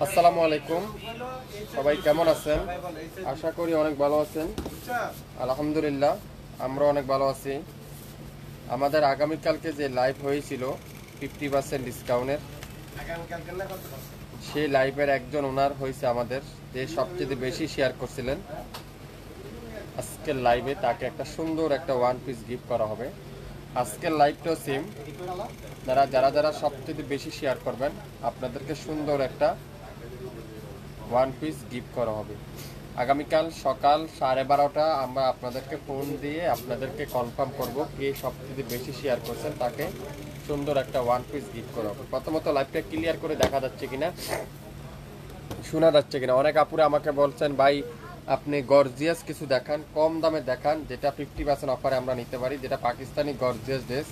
আসসালামু আলাইকুম, সবাই কেমন আছেন? আশা করি অনেক ভালো আছেন। আলহামদুলিল্লাহ, আমরা অনেক ভালো আছি। আমাদের আগামীকালকে যে লাইভ হয়েছিল 50% ডিসকাউন্টের, সেই লাইভের একজন ওনার হয়েছে আমাদের, যে সবচেয়ে বেশি শেয়ার করছিলেন। আজকের লাইভে তাকে একটা সুন্দর একটা ওয়ান পিস গিফট করা হবে। আজকের লাইভটাও সেম, যারা যারা যারা সবচেয়ে বেশি শেয়ার করবেন আপনাদেরকে সুন্দর একটা ওয়ান পিস গিফট করা হবে। আগামীকাল সকাল 12:30 আমরা আপনাদেরকে ফোন দিয়ে আপনাদেরকে কনফার্ম করব কে সবচেয়ে বেশি শেয়ার করছেন, তাকে সুন্দর একটা ওয়ান পিস গিফট করা হবে। প্রথমত লাইভটা ক্লিয়ার করে দেখা যাচ্ছে কিনা, শোনা যাচ্ছে কিনা। অনেক আপুরে আমাকে বলছেন ভাই আপনি গর্জিয়াস কিছু দেখান, কম দামে দেখান, যেটা 50% অফারে আমরা নিতে পারি, যেটা পাকিস্তানি গর্জিয়াস ড্রেস।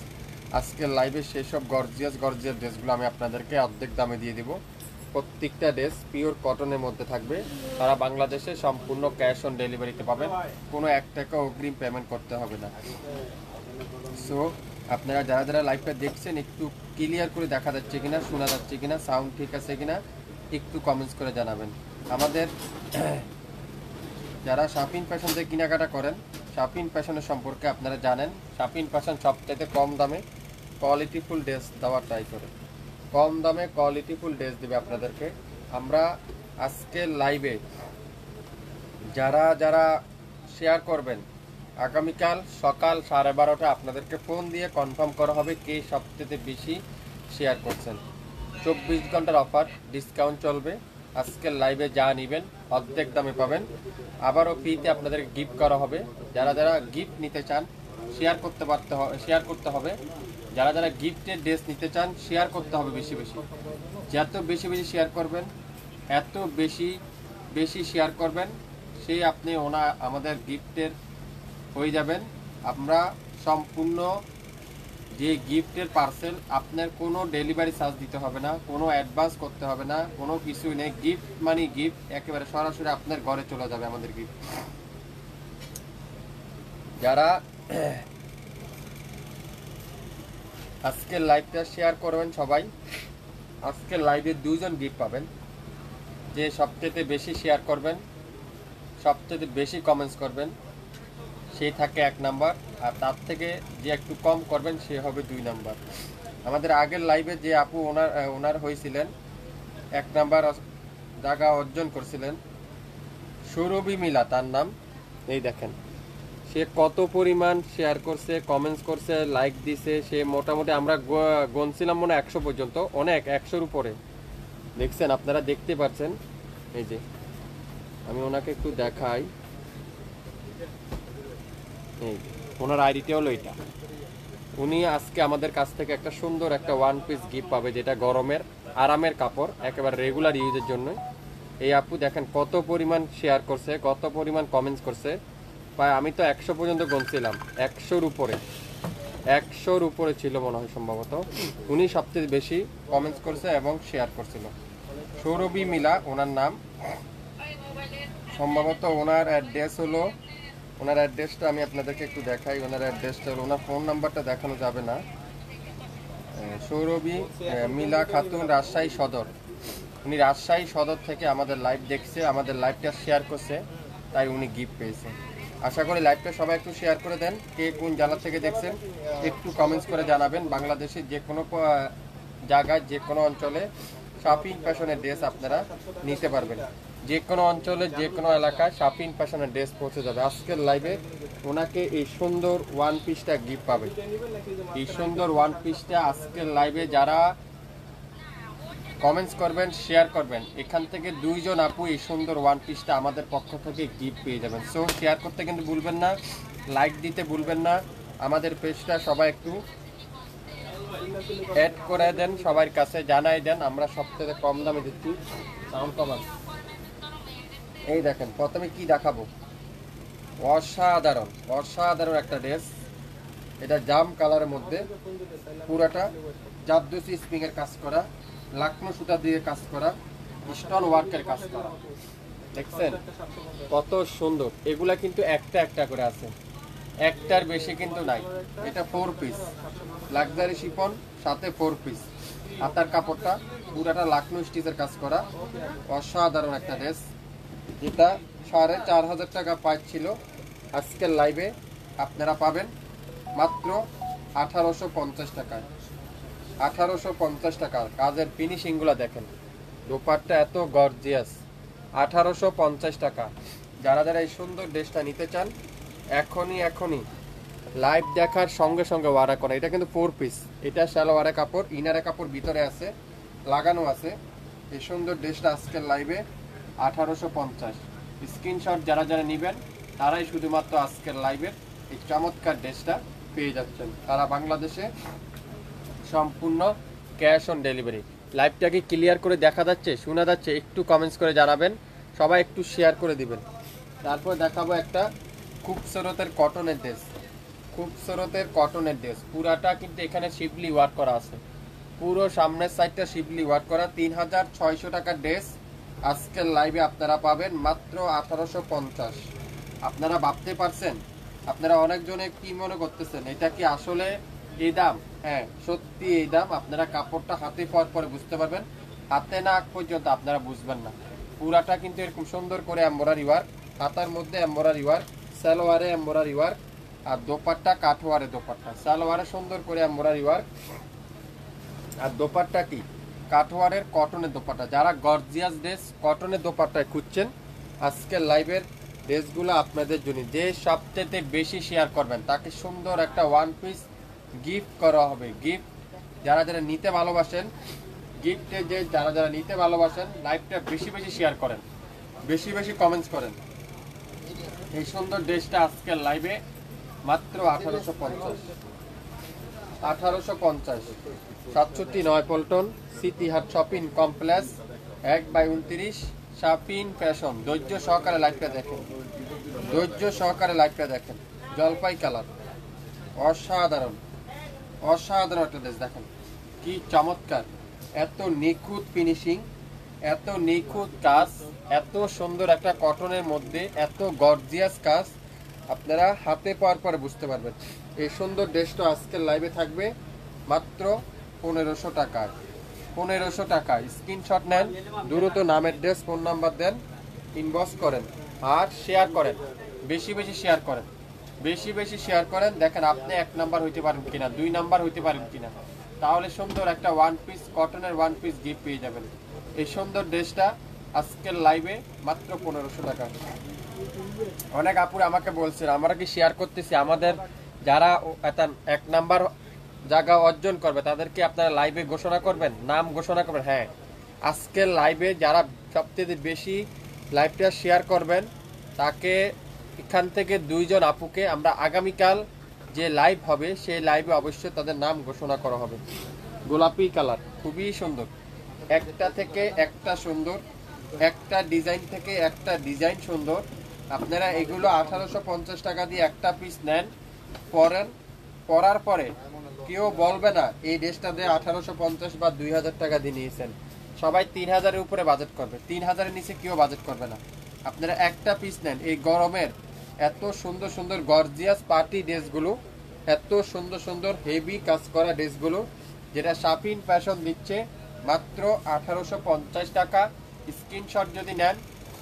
আজকের লাইভে সেই সব গর্জিয়াস ড্রেসগুলো আমি আপনাদেরকে অর্ধেক দামে দিয়ে দিব। প্রত্যেকটা ড্রেস পিওর কটনের মধ্যে থাকবে। তারা বাংলাদেশে সম্পূর্ণ ক্যাশ অন ডেলিভারিতে পাবেন, কোনো 1 টাকা অগ্রিম পেমেন্ট করতে হবে না। সো আপনারা যারা যারা লাইভটা দেখছেন একটু ক্লিয়ার করে দেখা যাচ্ছে কিনা, শোনা যাচ্ছে কিনা, সাউন্ড ঠিক আছে কিনা একটু কমেন্টস করে জানাবেন। আমাদের যারা শাপিন ফ্যাশন থেকে কেনাকাটা করেন, শাপিন ফ্যাশনের সম্পর্কে আপনারা জানেন, শাপিন ফ্যাশন সবচাইতে কম দামে কোয়ালিটিফুল ড্রেস দেওয়ার ট্রাই করে, কম দামে কোয়ালিটিফুল ড্রেস দেবে আপনাদেরকে। আমরা আজকে লাইভে যারা যারা শেয়ার করবেন, আগামীকাল সকাল 12:30 আপনাদেরকে ফোন দিয়ে কনফার্ম করা হবে কে সবচেয়ে বেশি শেয়ার করছেন। 24 ঘন্টার অফার, ডিসকাউন্ট চলবে। আজকের লাইভে যা নেবেন অর্ধেক দামে পাবেন। আবারও ফ্রিতে আপনাদের গিফট করা হবে। যারা যারা গিফট নিতে চান শেয়ার করতে হবে। যারা যারা গিফটের ড্রেস নিতে চান শেয়ার করতে হবে বেশি বেশি। যত বেশি বেশি শেয়ার করবেন, এত বেশি বেশি শেয়ার করবেন, সেই আপনি আমাদের গিফটের হয়ে যাবেন। আমরা সম্পূর্ণ যে গিফটের পার্সেল, আপনার কোনো ডেলিভারি চার্জ দিতে হবে না, কোনো অ্যাডভান্স করতে হবে না, কোনো কিছুই নেই। গিফট মানে গিফট, একেবারে সরাসরি আপনার ঘরে চলে যাবে আমাদের গিফট। যারা আজকের লাইভটা শেয়ার করবেন সবাই, আজকের লাইভে 2 জন গিফট পাবেন। যে সবচেয়ে বেশি শেয়ার করবেন, সবচেয়ে বেশি কমেন্টস করবেন, সেই থাকে 1 নাম্বার, আর তার থেকে যে একটু কম করবেন সে হবে 2 নাম্বার। আমাদের আগের লাইভে যে আপু ওনার হয়েছিলেন 1 নাম্বার জায়গা অর্জন করছিলেন, সৌরভী মিলা তার নাম। এই দেখেন সে কত পরিমাণ শেয়ার করছে, কমেন্টস করছে, লাইক দিছে। সে মোটামুটি আমরা গণছিলাম মনে 100 পর্যন্ত, অনেক 100-র উপরে। দেখছেন, আপনারা দেখতে পাচ্ছেন। এই যে আমি ওনাকে একটু দেখাই, এই ওনার আইডিটা হলো এটা। উনি আজকে আমাদের কাছ থেকে একটা সুন্দর একটা ওয়ান পিস গিফট পাবে, যেটা গরমের আরামের কাপড়, একেবারে রেগুলার ইউজের জন্য। এই আপু দেখেন কত পরিমাণ শেয়ার করছে, কত পরিমাণ কমেন্টস করছে। প্রায় আমি তো 100 পর্যন্ত গুনছিলাম, 100-র উপরে ছিল মনে হয় সম্ভবত। উনি সবচেয়ে বেশি কমেন্টস করছে এবং শেয়ার করছিল। সৌরভী মিলা ওনার নাম। সম্ভবত ওনার অ্যাড্রেস হলো, ওনার অ্যাড্রেসটা আমি আপনাদেরকে একটু দেখাই। ওনার অ্যাড্রেসটা হলো, ওনার ফোন নাম্বারটা দেখানো যাবে না। সৌরভী মিলা খাতুন, রাজশাহী সদর। উনি রাজশাহী সদর থেকে আমাদের লাইভ দেখছে, আমাদের লাইভটা শেয়ার করছে, তাই উনি গিফট পেয়েছে। আশা করি লাইভটা সবাই একটু শেয়ার করে দেন। কে কোন জেলা থেকে দেখছেন একটু কমেন্টস করে জানাবেন। বাংলাদেশের যে কোনো জায়গায়, যে কোনো অঞ্চলে শাপিন ফ্যাশনের ড্রেস আপনারা নিতে পারবেন। যে কোনো অঞ্চলে, যে কোনো এলাকায় শাপিন ফ্যাশনের ড্রেস পৌঁছে যাবে। আজকের লাইভে ওনাকে এই সুন্দর ওয়ান পিসটা গিফট পাবে। এই সুন্দর ওয়ান পিসটা আজকের লাইভে যারা কমেন্টস করবেন, শেয়ার করবেন, এখান থেকে 2 জন আপু এই সুন্দর ওয়ান পিসটা আমাদের পক্ষ থেকে গিফট পেয়ে যাবেন। সো শেয়ার করতে কিন্তু ভুলবেন না, লাইক দিতে ভুলবেন না। আমাদের পেজটা সবাই একটু অ্যাড করে দেন, সবার কাছে জানাই দেন, আমরা সবথেকে কম দামে দিচ্ছি। সাউন্ড কমান। এই দেখেন প্রথমে কি দেখাবো, অসাধারণ অসাধারণ একটা ড্রেস। এটা জাম কালারের মধ্যে পুরাটা জারদোসি স্প্রিং এর কাজ করা, লাকনো সুতা দিয়ে কাজ করা, স্টোন ওয়ার্কের কাজ করা। দেখছেন কত সুন্দর। এগুলা কিন্তু একটা একটা করে আছে, একটার বেশি কিন্তু নাই। এটা 4 পিস লাক্সারি শিফন, সাথে 4 পিস। হাতার কাপড়টা পুরাটা লাকনো স্টিচের কাজ করা, অসাধারণ একটা ড্রেস, যেটা 4500 টাকা প্রাইস ছিল। আজকের লাইভে আপনারা পাবেন মাত্র 1850 টাকায়। 1850 টাকার কাজের ফিনিশিংগুলো দেখেন, দোপাট্টা এত গর্জিয়াস। 1850 টাকা। যারা যারা এই সুন্দর ড্রেসটা নিতে চান এখনই লাইভ দেখার সঙ্গে সঙ্গে অর্ডার করা। এটা কিন্তু 4 পিস, এটা সালোয়ারে কাপড়, ইনারে কাপড় ভিতরে আছে, লাগানো আছে। এই সুন্দর ড্রেসটা আজকের লাইভে 1850। স্ক্রিনশট যারা যারা নেবেন তারাই শুধুমাত্র আজকের লাইভের এই চমৎকার ড্রেসটা পেয়ে যাচ্ছেন। তারা বাংলাদেশে সম্পূর্ণ ক্যাশ অন ডেলিভারি। লাইভটাকে ক্লিয়ার করে দেখা যাচ্ছে, শোনা যাচ্ছে? একটু কমেন্টস করে জানাবেন, সবাই একটু শেয়ার করে দিবেন। তারপর দেখাবো একটা খুবসুরতের কটনের ড্রেস। খুবসুরতের কটনের ড্রেস, পুরাটা কিন্তু এখানে শিবলি ওয়ার্ক করা আছে, পুরো সামনের সাইডটা শিবলি ওয়ার্ক করা। 3600 টাকার ড্রেস আজকের লাইভে আপনারা পাবেন মাত্র 1850। আপনারা ভাবতে পারছেন? আপনারা অনেকজনে কি মনে করতেছেন এটা কি আসলে এই দাম? হ্যাঁ, সত্যি এই দাম। আপনারা কাপড়টা হাতে পাওয়ার পরে বুঝতে পারবেন, হাতে না আগ পর্যন্ত আপনারা বুঝবেন না। পুরাটা কিন্তু এরকম সুন্দর করে এমব্রয়ডারি ওয়ার্ক, হাতার মধ্যে এমব্রয়ডারি ওয়ার্ক, সালোয়ারে এমব্রয়ডারি ওয়ার্ক, আর দোপাট্টা কাঠওয়ারে দোপাট্টা। সালোয়ারে সুন্দর করে এমব্রয়ডারি ওয়ার্ক, আর দোপাট্টা কি কাঠওয়ারের কটনের দোপাট্টা। যারা গর্জিয়াস ড্রেস কটনের দোপাট্টায় খুঁজছেন, আজকের লাইভের ড্রেসগুলো আপনাদের জন্য। যে সবচেয়ে বেশি শেয়ার করবেন তাকে সুন্দর একটা ওয়ান পিস গিফট করা হবে। গিফট যারা যারা নিতে ভালোবাসেন, গিফটে যে যারা যারা নিতে ভালোবাসেন, লাইভটা বেশি বেশি শেয়ার করেন, বেশি বেশি কমেন্টস করেন। এই সুন্দর ড্রেসটা আজকের লাইভে মাত্র 1850। 1850। 67 Paltan City Heart shopping complex 1/29 শাপিন fashion. ধৈর্য সহকারে লাইভটা দেখেন, ধৈর্য সহকারে লাইভটা দেখেন। জলপাই কালার, অসাধারণ অসাধারণ একটা ড্রেস। দেখেন কি চমৎকার, এত নিখুঁত ফিনিশিং, এত নিখুঁত কাজ, এত সুন্দর একটা কটনের মধ্যে এত গর্জিয়াস কাজ। আপনারা হাতে পাওয়ার পরে বুঝতে পারবেন। এই সুন্দর ড্রেসটা আজকের লাইভে থাকবে মাত্র 1500 টাকায়। 1500 টাকা। স্ক্রিনশট নেন, দ্রুত নামের ড্রেস, ফোন নাম্বার দেন, ইনবক্স করেন আর শেয়ার করেন, বেশি বেশি শেয়ার করেন, বেশি বেশি শেয়ার করেন। দেখেন আপনি 1 নাম্বার হইতে পারেন কিনা, 2 নাম্বার হইতে পারেন কিনা, তাহলে সুন্দর একটা ওয়ান পিস কটনের ওয়ান পিস গিফট পেয়ে যাবেন। এই সুন্দর ড্রেসটা আজকের লাইভে মাত্র 1500 টাকা। অনেক আপুরে আমাকে বলছেন আমরা কি শেয়ার করতেছি, আমাদের যারা 1 নাম্বার জায়গা অর্জন করবে তাদেরকে আপনারা লাইভে ঘোষণা করবেন, নাম ঘোষণা করবেন। হ্যাঁ, আজকের লাইভে যারা সবচেয়ে বেশি লাইভটা শেয়ার করবেন তাকে এখান থেকে 2 জন আপুকে আমরা আগামীকাল যে লাইভ হবে সেই লাইভে অবশ্যই তাদের নাম ঘোষণা করা হবে। গোলাপি কালার, খুবই সুন্দর, একটা থেকে একটা সুন্দর, একটা ডিজাইন থেকে একটা ডিজাইন সুন্দর। আপনারা এগুলো 1850 টাকা দিয়ে একটা পিস নেন, পরেন, পরার পরে কেউ বলবে না এই ড্রেসটা দিয়ে 1850 বা 2000 টাকা দিয়ে নিয়েছেন। সবাই 3000-এর উপরে বাজেট করবে, 3000-এর নিচে কেউ বাজেট করবে না। আপনারা একটা পিস নেন। এই গরমের এত সুন্দর সুন্দর গর্জিয়াস পার্টি ড্রেসগুলো, এত সুন্দর সুন্দর হেভি কাজ করা ড্রেসগুলো, যেটা শাপিন ফ্যাশন দিচ্ছে মাত্র 1850 টাকা। স্ক্রিনশট যদি নেন,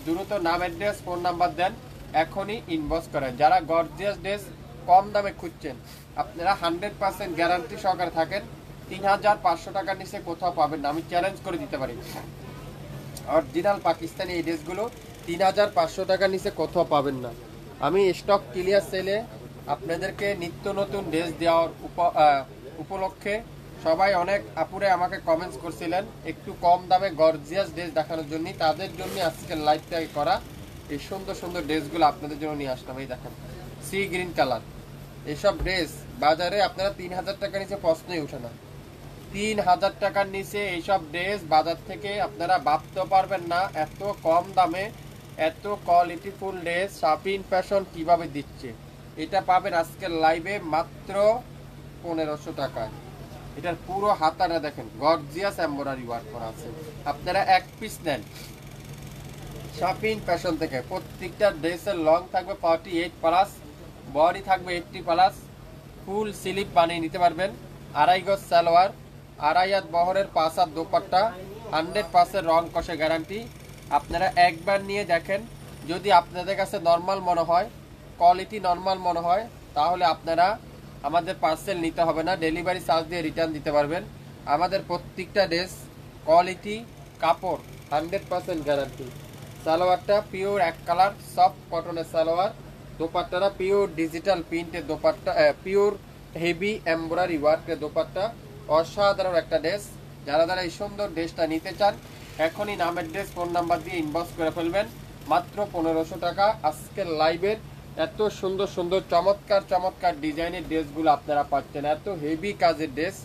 দ্রুত নাম, অ্যাড্রেস, ফোন নাম্বার দেন, এখনই ইনবক্স করেন। যারা গর্জিয়াস ড্রেস কম দামে খুঁজছেন, আপনারা 100% গ্যারান্টি সহকারে থাকেন 3500 টাকার নিচে কোথাও পাবেন না, আমি চ্যালেঞ্জ করে দিতে পারি। অরিজিনাল পাকিস্তানি এই ড্রেসগুলো 3500 টাকার নিচে কোথাও পাবেন না। আমি স্টক ক্লিয়ার সেলে আপনাদেরকে নিত্য নতুন ড্রেস দেওয়ার উপলক্ষে সবাই অনেক আপুরে আমাকে কমেন্টস করছিলেন একটু কম দামে গর্জিয়াস ড্রেস দেখানোর জন্য, তাদের জন্য আজকের লাইভটা করা। এই সুন্দর সুন্দর ড্রেসগুলো আপনাদের জন্য নিয়ে আসলাম। এই দেখেন সি গ্রিন কালার, এইসব ড্রেস বাজারে আপনারা 3000 টাকার নিচে প্রশ্নই উঠে না। 3000 টাকার নিচে এইসব ড্রেস বাজার থেকে আপনারা ভাবতে পারবেন না এত কম দামে এত কোয়ালিটিফুল ড্রেস শাপিন ফ্যাশন কিভাবে দিচ্ছে। এটা পাবেন আজকের লাইভে মাত্র 1500 টাকায়। এটার পুরো হাতাটা দেখেন গর্জিয়াস এমব্রয়ডারি ওয়ার্ক করা আছে। আপনারা এক পিস নেন শপিং ফ্যাশন থেকে, প্রত্যেকটা ড্রেসের লং থাকবে 48 প্লাস, বডি থাকবে 80 প্লাস, ফুল স্লিপ বানিয়ে নিতে পারবেন। আড়াই গজ সালোয়ার, আড়াই হাত বহরের 5 হাত দোপাট্টা, 100% রং কষে গ্যারান্টি। আপনারা একবার নিয়ে দেখেন, যদি আপনাদের কাছে নর্মাল মনে হয়, কোয়ালিটি নর্মাল মনে হয়, তাহলে আপনারা আমাদের পার্সেল নিতে হবে না, ডেলিভারি চার্জ দিয়ে রিটার্ন দিতে পারবেন। আমাদের প্রত্যেকটা ড্রেস কোয়ালিটি, কাপড় 100% গ্যারান্টি। সালোয়ারটা পিওর এক কালার সফট কটনের সালোয়ার, দোপাট্টাটা পিওর ডিজিটাল প্রিন্টের দোপাট্টা, পিওর হেভি এমব্রয়ডারি ওয়ার্কের দোপাট্টা। অসাধারণ একটা ড্রেস। যারা যারা এই সুন্দর ড্রেসটা নিতে চান, এখনই নামের ড্রেস ফোন নাম্বার দিয়ে ইনবক্স করে ফেলবেন। মাত্র 1500 টাকা। আজকের লাইভের এত সুন্দর সুন্দর চমৎকার চমৎকার ডিজাইনের ড্রেসগুলো আপনারা পাচ্ছেন। এত হেভি কাজের ড্রেস,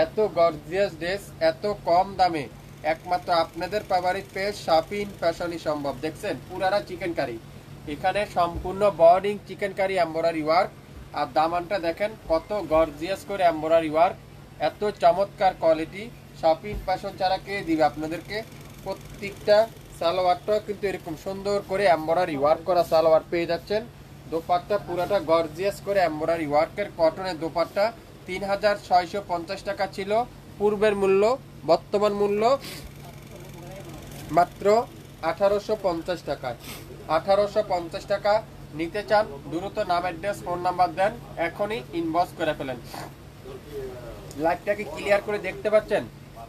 এত গর্জিয়াস ড্রেস, এত কম দামে একমাত্র আপনাদের ফেভারিট পেজ শপিং ফ্যাশনই সম্ভব। দেখছেন পুরারা চিকেন কারি, এখানে সম্পূর্ণ bordering chicken curry embroidery work. আর দামানটা দেখেন কত গর্জিয়াস করে এমব্রয়ডারি ওয়ার্ক, এত চমৎকার কোয়ালিটি। শপিং ফ্যাশন ছাড়া কে দিবে আপনাদেরকে? প্রত্যেকটা সালোয়ারটাও কিন্তু এরকম সুন্দর করে এমব্রয়ডারি ওয়ার্ক করা সালোয়ার পেয়ে যাচ্ছেন। দোপাট্টা পুরাটা গর্জিয়াস করে এমব্রয়ডারি ওয়ার্কের কটনের দোপাট্টা। 3650 টাকা ছিল পূর্বের মূল্য, বর্তমান মূল্য মাত্র 1850 টাকায়। 1850 টাকা নিতে চান, দ্রুত নাম অ্যাড্রেস ফোন নাম্বার দেন, এখনই ইনবক্স করে ফেলেন। লাইভটাকে ক্লিয়ার করে দেখতে পাচ্ছেন,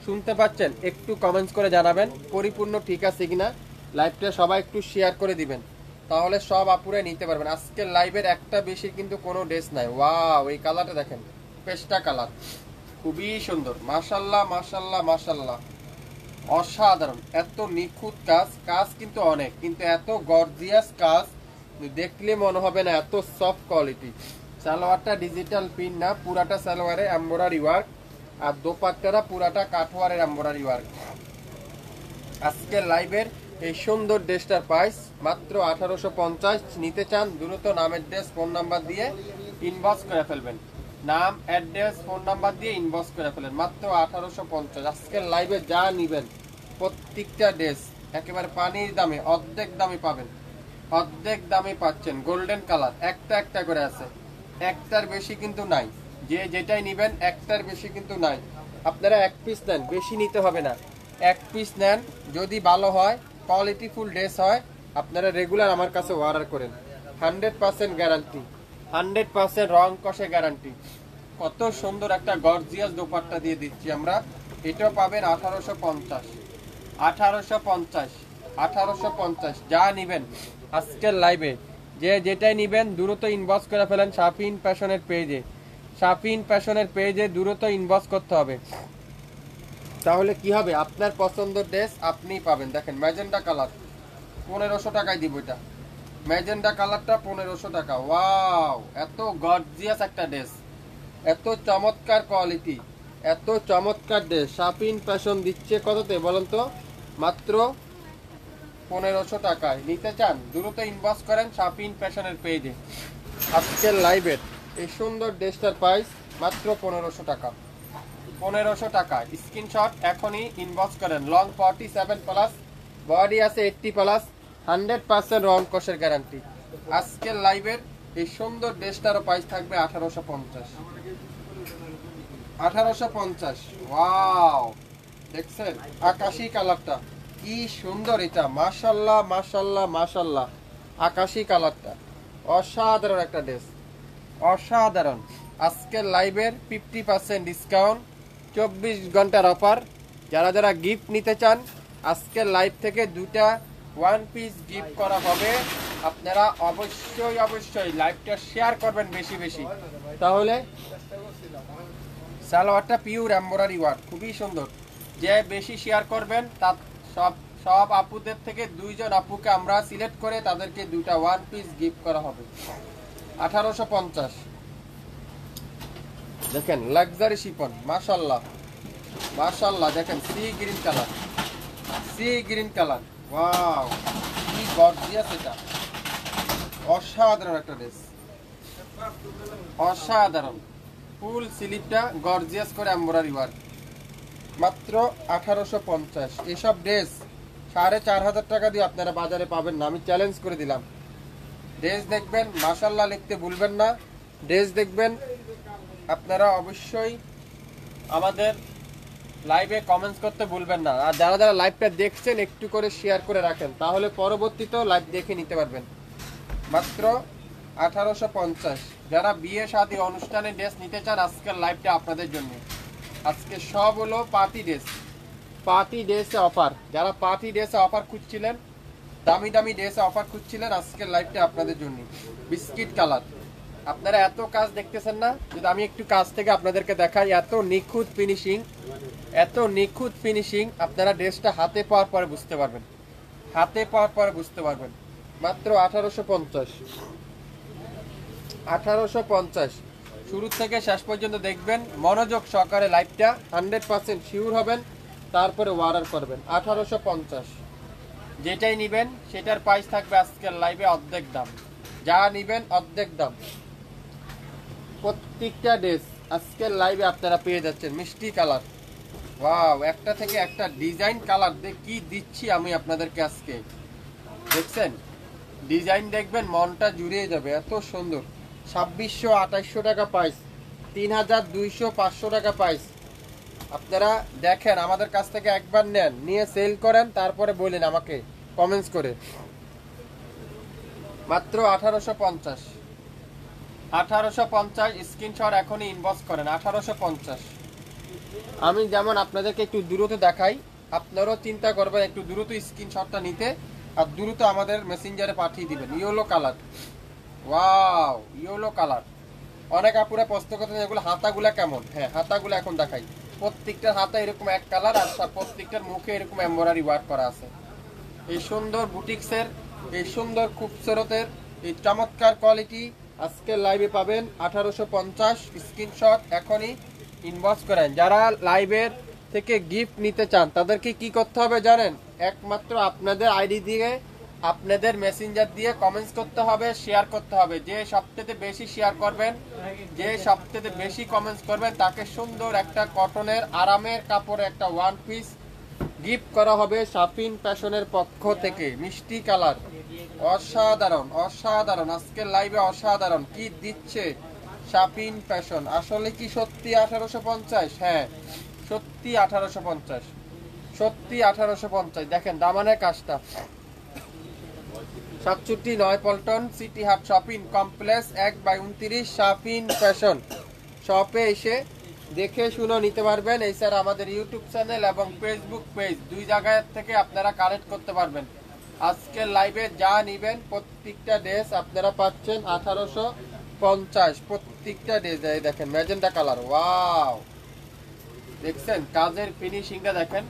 শুনতে পাচ্ছেন? একটু কমেন্টস করে জানাবেন পরিপূর্ণ ঠিক আছে কিনা। লাইভটা সবাই একটু শেয়ার করে দিবেন, তাহলে সব আপুরে নিতে পারবেন। আজকের লাইভের একটা বেশি কিন্তু কোনো ড্রেস নাই। ওয়াও, এই কালারটা দেখেন, পেস্টা কালার, খুবই সুন্দর। মাশাল্লাহ মাশাল্লাহ মাশাল্লাহ, অসাধারণ। এত নিখুঁত কাজ, কাজ কিন্তু অনেক, কিন্তু এত গর্জিয়াস কাজ দেখলে মনে হবে না এত সফট কোয়ালিটি। সালোয়ারটা ডিজিটাল প্রিন্ট না, পুরাটা সালোয়ারে এমব্রয়ডারি ওয়ার্ক। আর দোপাট্টাটা পুরাটা কাঠওয়ারের এমব্রয়ডারি ওয়ার্ক। আজকের লাইভের এই সুন্দর ড্রেসটার প্রাইস মাত্র 1850। নিতে চান দ্রুত নাম অ্যাড্রেস ফোন নাম্বার দিয়ে ইনবক্স করে ফেলবেন। নাম অ্যাড্রেস ফোন নাম্বার দিয়ে ইনবক্স করে ফেলেন, মাত্র 1850। আজকের লাইভে যা নিবেন প্রত্যেকটা ড্রেস একেবারে পানির দামে, অর্ধেক দামে পাবেন, অর্ধেক দামে পাচ্ছেন। গোল্ডেন কালার একটা একটা করে আছে, একটার বেশি কিন্তু নাই। যে যেটাই নিবেন একটার বেশি কিন্তু নাই। আপনারা এক পিস নেন, বেশি নিতে হবে না, এক পিস নেন। যদি ভালো হয়, কোয়ালিটি ফুল ড্রেস হয়, আপনারা রেগুলার আমার কাছে অর্ডার করেন। 100% গ্যারান্টি, 100% রং কষে গ্যারান্টি। কত সুন্দর একটা গর্জিয়াস দোপাট্টা দিয়ে দিচ্ছি আমরা। এটাও পাবেন 1850, 1850, 1850। যা নিবেন আজকের লাইভে, যে যেটাই নিবেন দ্রুত ইনবক্স করে ফেলেন শপিং ফ্যাশনের পেজে। শপিং ফ্যাশনের পেজে দ্রুত ইনবক্স করতে হবে, তাহলে কি হবে, আপনার পছন্দের ড্রেস আপনিই পাবেন। দেখেন ম্যাজেন্ডা কালার, 1500 টাকায় দিব এটা। ম্যাজেন্ডা কালারটা 1500 টাকা। ওয়াও, এত গর্জিয়াস একটা ড্রেস, এত চমৎকার কোয়ালিটি, এত চমৎকার ড্রেস। শপিং ফ্যাশন দিচ্ছে কততে বলেন তো? মাত্র 1500 টাকায়। নিতে চান দ্রুত ইনবক্স করেন শপিং ফ্যাশনের পেজে। আজকের লাইভের এই সুন্দর ড্রেসটার প্রাইস মাত্র 1500 টাকা। 1500 টাকা। স্ক্রিনশট এখনই ইনবক্স করেন। লং 47 প্লাস, বডি আছে 80 প্লাস, 100% রং কষের গ্যারান্টি। আজকের লাইভের এই সুন্দর ড্রেসটারও প্রাইস থাকবে 1850। 1850। ওয়াও, দেখছেন আকাশি কালারটা কি সুন্দর, এটা মাশাল্লাহ মাশাল্লাহ মাশাল্লাহ। আকাশি কালারটা অসাধারণ একটা ড্রেস, অসাধারণ। আজকের লাইভের 50% ডিসকাউন্ট, 24 ঘন্টার অফার। যারা যারা গিফট নিতে চান, আজকের লাইভ থেকে দুটা ওয়ান পিস গিফট করা হবে। আপনারা অবশ্যই অবশ্যই লাইভটা শেয়ার করবেন বেশি বেশি, তাহলে। সালোয়ারটা পিওর এমব্রয়ডারি ওয়ার্ক, খুবই সুন্দর। যে বেশি শেয়ার করবেন তার সব আপুদের থেকে 2 জন আপুকে আমরা সিলেক্ট করে তাদেরকে দুটা ওয়ান পিস গিফট করা হবে। 1850। দেখেন লাক্সারি শিফন, মাশাল্লাহ মাশাল্লাহ। দেখেন sea green colour, sea green colour. Wow, কি গর্জিয়াস, এটা অসাধারণ একটা ড্রেস। অসাধারণ। ফুল স্লিপটা গর্জিয়াস করে এমব্রয়ডারি ওয়ার্ক, মাত্র 1850। এসব ড্রেস 4500 টাকা দিয়ে আপনারা বাজারে পাবেন না, আমি চ্যালেঞ্জ করে দিলাম। ড্রেস দেখবেন মাশাআল্লাহ লিখতে ভুলবেন না। ড্রেস দেখবেন আপনারা অবশ্যই আমাদের লাইভে কমেন্টস করতে ভুলবেন না। আর যারা যারা লাইভটা দেখছেন একটু করে শেয়ার করে রাখেন, তাহলে পরবর্তীতেও লাইভ দেখে নিতে পারবেন। মাত্র 1850। যারা বিয়ে শাদী অনুষ্ঠানে ড্রেস নিতে চান আজকের লাইভটা আপনাদের জন্য। আজকে সব হলো পার্টি ড্রেস, পার্টি ড্রেসে অফার। যারা পার্টি ড্রেসে অফার খুঁজছিলেন, দামি দামি ড্রেসে অফার খুঁজছিলেন, আজকের লাইভটা আপনাদের জন্য। বিস্কিট কালার, আপনারা এত কাজ দেখতেছেন না, যদি আমি একটু কাজ থেকে আপনাদেরকে দেখাই, এত নিখুঁত ফিনিশিং, এত নিখুঁত ফিনিশিং। আপনারা ড্রেসটা হাতে পাওয়ার পরে বুঝতে পারবেন, হাতে পাওয়ার পরে বুঝতে পারবেন। মাত্র 1850। 1850। শুরু থেকে শেষ পর্যন্ত দেখবেন, মনোযোগ সহকারে লাইভটা, 100% শিওর হবেন, তারপরে অর্ডার করবেন। 1850। যেটাই নেবেন সেটার প্রাইস থাকবে আজকের লাইভে অর্ধেক দাম। যা নেবেন অর্ধেক দাম। প্রত্যেকটা ড্রেস আজকের লাইভে আপনারা পেয়ে যাচ্ছেন মিষ্টি কালার। ওয়াও, একটা থেকে একটা ডিজাইন কালার কি দিচ্ছি আমি আপনাদেরকে আজকে। দেখছেন ডিজাইন, দেখবেন মনটা জুড়িয়ে যাবে, এত সুন্দর। 2600-2800 টাকা প্রাইস, 3200-500 টাকা প্রাইস। আপনারা দেখেন, আমাদের কাছ থেকে একবার নেন, নিয়ে সেল করেন, তারপরে বলেন আমাকে কমেন্টস করে। মাত্র 1850। 1850 স্ক্রিনশট এখনই ইনবক্স করেন। 1850। আমি যেমন আপনাদেরকে একটু দ্রুত দেখাই, আপনারাও চিন্তা করবেন একটু দ্রুত স্ক্রিনশটটা নিতে, আর দ্রুত আমাদের মেসেঞ্জারে পাঠিয়ে দিবেন। Yellow colour, wow yellow colour. অনেক আপুরা প্রশ্ন করতেন এগুলো হাতাগুলা কেমন। হ্যাঁ, হাতাগুলো এখন দেখাই। প্রত্যেকটার হাতা এরকম এক কালার, আর প্রত্যেকটার মুখে এরকম এমব্রয়ডারি ওয়ার্ক করা আছে। এই সুন্দর বুটিক্সের, এই সুন্দর খুবসুরতের, এই চমৎকার কোয়ালিটি আজকের লাইভে পাবেন 1850। স্ক্রিনশট এখনই ইনবক্স করেন। যারা লাইভের থেকে গিফট নিতে চান তাদেরকে কি করতে হবে জানেন? একমাত্র আপনাদের আইডি দিয়ে, আপনাদের মেসেঞ্জার দিয়ে কমেন্টস করতে হবে, শেয়ার করতে হবে। যে সবথেকে বেশি শেয়ার করবেন, যে সবথেকে বেশি কমেন্টস করবেন, তাকে সুন্দর একটা কটনের আরামের কাপড়ে একটা ওয়ান পিস গিফট করা হবে শাফিন ফ্যাশনের পক্ষ থেকে। মিষ্টি কালার, অসাধারণ অসাধারণ। আজকের লাইভে অসাধারণ কি দিচ্ছে শাফিন ফ্যাশন। আসলে কি সত্যি 1850? হ্যাঁ সত্যি 1850, সত্যি 1850। দেখেন দামানের কাজটা। 67 পল্টন সিটি হাট শপিং কমপ্লেক্স 1/29 শাফিন ফ্যাশন। শপে এসে দেখে শুনে নিতে পারবেন। এছাড়া আমাদের ইউটিউব চ্যানেল এবং ফেসবুক পেজ, দুই জায়গা থেকে আপনারা কানেক্ট করতে পারবেন। আজকের লাইভে যা নিবেন প্রত্যেকটা ড্রেস আপনারা পাচ্ছেন 1850। প্রত্যেকটা ড্রেস। এই দেখেন ম্যাজেন্টা কালার, ওয়াও দেখছেন কাজের ফিনিশিংটা দেখেন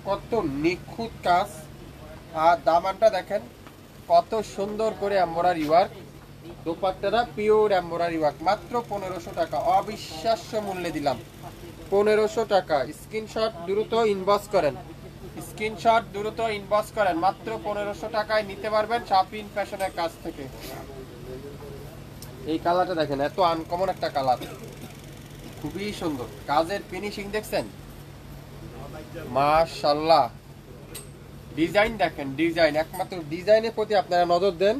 কত নিখুঁত কাজ, আর দামানটা দেখেন কত সুন্দর করে এমব্রয়ডারি ওয়ার্ক। দোপাট্টাটা পিওর এমব্রয়ডারি ওয়ার্ক। মাত্র 1500 টাকা, অবিশ্বাস্য মূল্যে দিলাম 1500 টাকা। স্ক্রিনশট দ্রুত ইনবক্স করেন, স্ক্রিনশট দ্রুত ইনবক্স করেন। মাত্র 1500 টাকায় নিতে পারবেন শাফিন ফ্যাশনের কাছ থেকে। এই কালারটা দেখেন, এত আনকমন একটা কালার, খুবই সুন্দর। কাজের ফিনিশিং দেখছেন, মাশাআল্লাহ। ডিজাইন দেখেন, ডিজাইন, একমাত্র ডিজাইনের প্রতি আপনারা নজর দেন।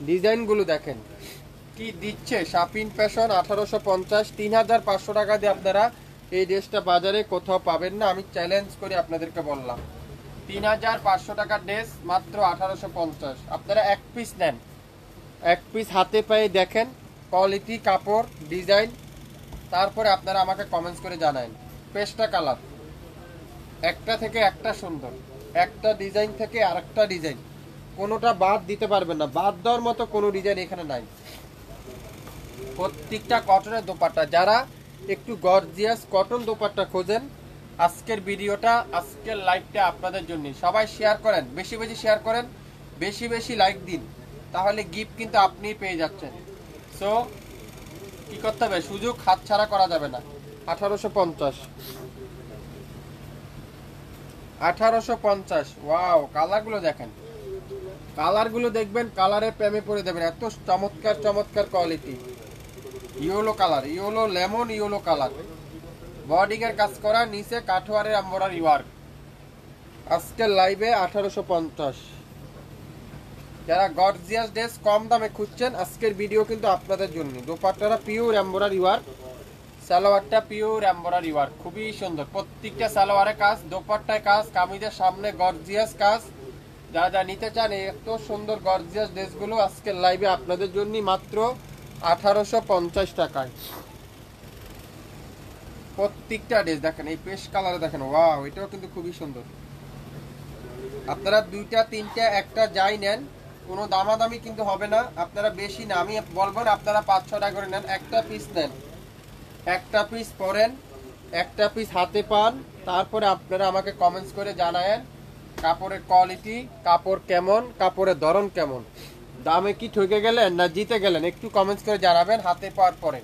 ডিজাইনগুলো দেখেন কি দিচ্ছে শাফিন ফ্যাশন। 1850, 3500 টাকা দিয়ে আপনারা এই ড্রেসটা বাজারে কোথাও পাবেন না, আমি চ্যালেঞ্জ করে আপনাদেরকে বললাম। 3500 টাকার ড্রেস মাত্র 1850। আপনারা এক পিস নেন, এক পিস হাতে পেয়ে দেখেন কোয়ালিটি, কাপড়, ডিজাইন, তারপরে আপনারা আমাকে কমেন্টস করে জানান। পেস্টা কালার, একটা থেকে একটা সুন্দর, একটা ডিজাইন থেকে আরেকটা ডিজাইন, কোনোটা বাদ দিতে পারবেন না। বাদ দেওয়ার মতো কোনো ডিজাইন এখানে নাই। প্রত্যেকটা কটনের দোপাট্টা। যারা একটু গর্জিয়াস কটন দোপাট্টা খোঁজেন, আজকের ভিডিওটা, আজকের লাইভটা আপনাদের জন্য। সবাই শেয়ার করেন, বেশি বেশি শেয়ার করেন, বেশি বেশি লাইক দিন, তাহলে গিফট কিন্তু আপনি পেয়ে যাচ্ছেন। সো কি করতে হবে, সুযোগ হাতছাড়া করা যাবে না। 1850, 1850। ওয়াও, কালারগুলো দেখেন, কালারগুলো দেখবেন, কালারের প্রেমে পড়ে দেবেন। এত চমৎকার চমৎকার quality. Yellow colour, yellow lemon yellow colour, বডিং এর কাজ করা, নিচে কাঠওয়ারের এমব্রয়ডারি ওয়ার্ক। আজকের লাইভে 1850। যারা গর্জিয়াস ড্রেস কম দামে খুঁজছেন আজকের ভিডিও কিন্তু আপনাদের জন্য। দোপাট্টাটা পিওর এমব্রয়ডারি ওয়ার্ক, সালোয়ারটা পিওর এমব্রয়ডারি ওয়ার্ক, খুবই সুন্দর। প্রত্যেকটা সালোয়ারে কাজ, দোপাট্টায় কাজ, কামিজের সামনে গর্জিয়াস কাজ। যারা যা নিতে চান এত সুন্দর গর্জিয়াস ড্রেসগুলো আজকের লাইভে আপনাদের জন্য মাত্র 1850 টাকায়। প্রত্যেকটা ড্রেস দেখেন, এই পেস্ট কালারে দেখেন, ওয়াও, এটাও কিন্তু খুবই সুন্দর। আপনারা দুইটা তিনটা একটা যাই নেন, কোনো দামাদামি কিন্তু হবে না। আপনারা বেশি না, আমি বলবো না আপনারা 5-6 টাকা করে নেন, একটা পিস নেন, একটা পিস পরেন, একটা পিস হাতে পান, তারপরে আপনারা আমাকে কমেন্টস করে জানায়েন কাপড়ের কোয়ালিটি, কাপড় কেমন, কাপড়ের ধরন কেমন, দামে কি ঠকে গেলেন না জিতে গেলেন, একটু কমেন্টস করে জানাবেন হাতে পাওয়ার পরে।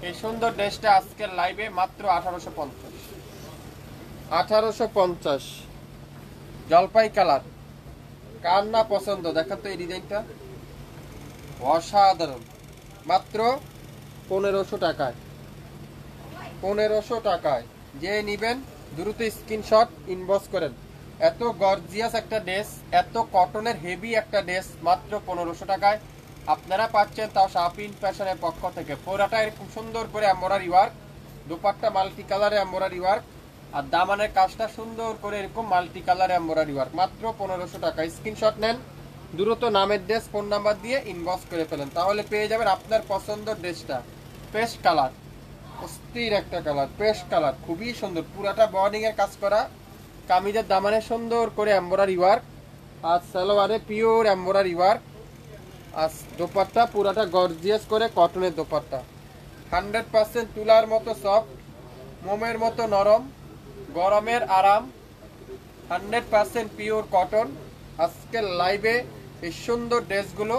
এই সুন্দর ড্রেসটা আজকের লাইভে মাত্র 1850। 1850 জলপাই কালার। কার না পছন্দ দেখান তো এই ডিজাইনটা, অসাধারণ। মাত্র 1500 টাকায়, 1500 টাকায়। যে নিবেন দ্রুত স্ক্রিনশট ইনবক্স করেন। এত গর্জিয়াস একটা ড্রেস, এত কটনের হেভি একটা ড্রেস মাত্র 1500 টাকায় আপনারা পাচ্ছেন, তাও শাপিন ফ্যাশনের পক্ষ থেকে। পুরাটা এরকম সুন্দর করে এমব্রয়ডারি ওয়ার্ক, দুপাট্টা মাল্টি কালারে এমব্রয়ডারি ওয়ার্ক, আর দামানের কাজটা সুন্দর করে এরকম মাল্টি কালার এমব্রয়ডারি ওয়ার্ক, মাত্র 1500 টাকা। স্ক্রিনশট নেন, দ্রুত নামের ড্রেস ফোন নাম্বার দিয়ে ইনবক্স করে ফেলেন, তাহলে পেয়ে যাবেন আপনার পছন্দের ড্রেসটা। পেস্ট কালার, অস্থির একটা কালার, পেস্ট কালার, খুবই সুন্দর। পুরাটা বর্ডিং এর কাজ করা, কামিজের দামানে সুন্দর করে এমব্রয়ডারি ওয়ার্ক, আর সালোয়ারে পিওর এমব্রয়ডারি ওয়ার্ক, আর দোপাট্টা পুরাটা গর্জিয়াস করে কটনের দোপাট্টা। 100% তুলার মতো সফট, মোমের মতো নরম, গরমের আরাম, 100% পিওর কটন। আজকের লাইভে এই সুন্দর ড্রেসগুলো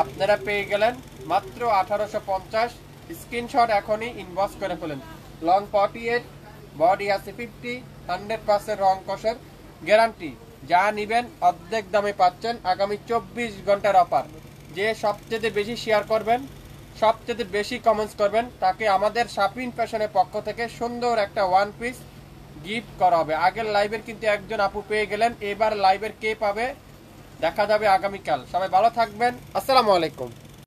আপনারা পেয়ে গেলেন মাত্র 1850। স্ক্রিনশট এখনই ইনবক্স করে ফেলেন। লং 48, বডি আছে 50, 100% রং কষের গ্যারান্টি। যা নিবেন অর্ধেক দামে পাচ্ছেন। আগামী 24 ঘন্টার অফার। যে সবচেয়ে বেশি শেয়ার করবেন, সবচেয়ে বেশি কমেন্টস করবেন, তাকে আমাদের শাপিন ফ্যাশনের পক্ষ থেকে সুন্দর একটা ওয়ান পিস গিফট করা হবে। আগের লাইভের কিন্তু একজন আপু পেয়ে গেলেন, এবার লাইভের কে পাবে দেখা যাবে আগামীকাল। সবাই ভালো থাকবেন, আসসালামু আলাইকুম।